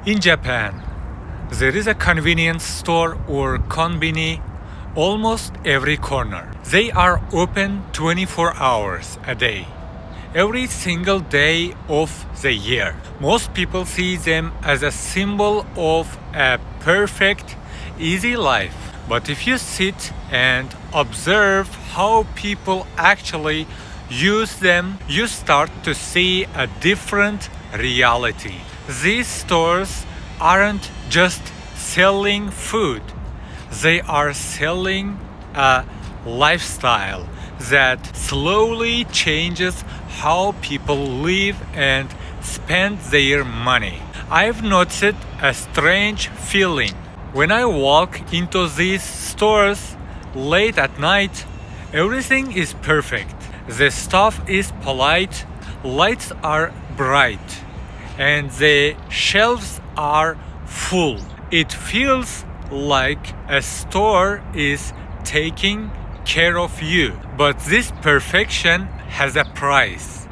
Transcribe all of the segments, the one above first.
In Japan, there is a convenience store or Konbini almost every corner. They are open 24 hours a day, every single day of the year. Most people see them as a symbol of a perfect, easy life. But if you sit and observe how people actually use them, you start to see a different reality. These stores aren't just selling food, they are selling a lifestyle that slowly changes how people live and spend their money. I've noticed a strange feeling. When I walk into these stores late at night, everything is perfect. The staff is polite, lights are bright, and the shelves are full. It feels like a store is taking care of you. But this perfection has a price.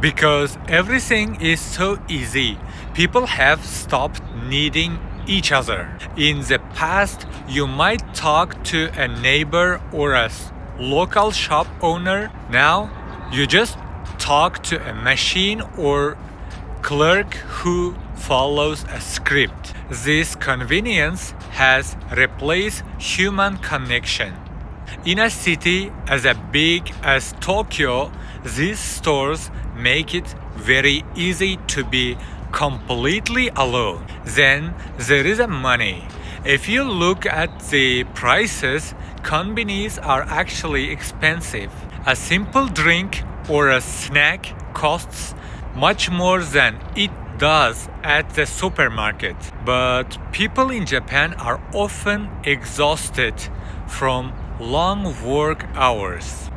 Because everything is so easy, people have stopped needing each other. In the past, you might talk to a neighbor or a local shop owner. Now, you just talk to a machine or clerk who follows a script. This convenience has replaced human connection. In a city as big as Tokyo, these stores make it very easy to be completely alone. Then there is money. If you look at the prices, konbinis are actually expensive. A simple drink or a snack costs much more than it does at the supermarket. But people in Japan are often exhausted from long work hours.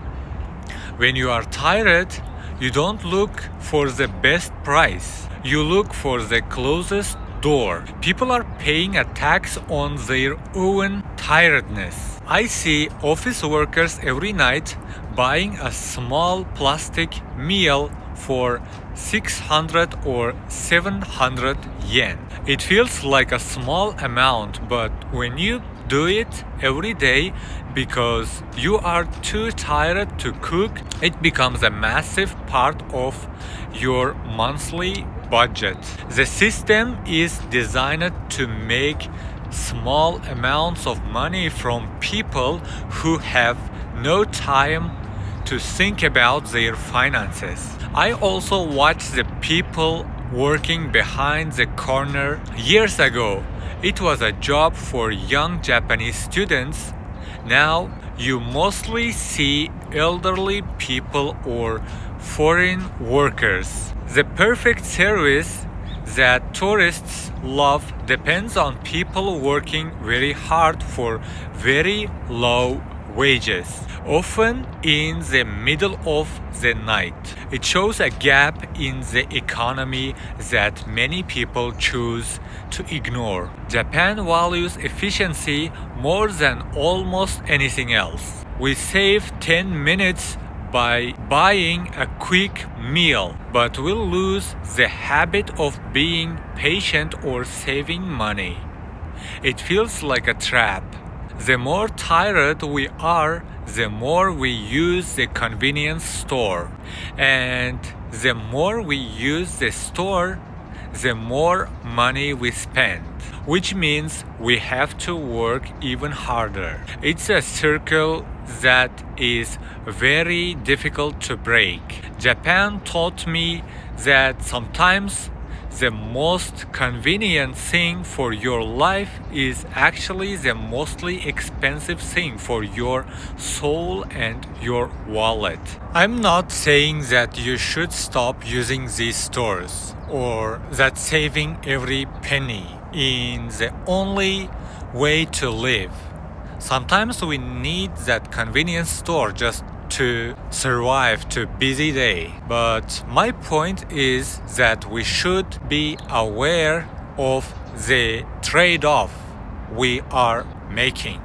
When you are tired, you don't look for the best price. You look for the closest door. People are paying a tax on their own tiredness. I see office workers every night buying a small plastic meal for 600 or 700 yen. It feels like a small amount, but when you do it every day because you are too tired to cook, it becomes a massive part of your monthly budget. The system is designed to make small amounts of money from people who have no time to think about their finances. I also watch the people working behind the corner. Years ago, it was a job for young Japanese students. Now, you mostly see elderly people or foreign workers. The perfect service that tourists love depends on people working very hard for very low wages, often in the middle of the night. It shows a gap in the economy that many people choose to ignore. Japan values efficiency more than almost anything else. We save 10 minutes by buying a quick meal, but we'll lose the habit of being patient or saving money. It feels like a trap. The more tired we are, the more we use the convenience store. And the more we use the store, the more money we spend. Which means we have to work even harder. It's a circle that is very difficult to break. Japan taught me that sometimes the most convenient thing for your life is actually the mostly expensive thing for your soul and your wallet. I'm not saying that you should stop using these stores or that saving every penny is the only way to live. Sometimes we need that convenience store just to survive to busy day. But my point is that we should be aware of the trade-off we are making.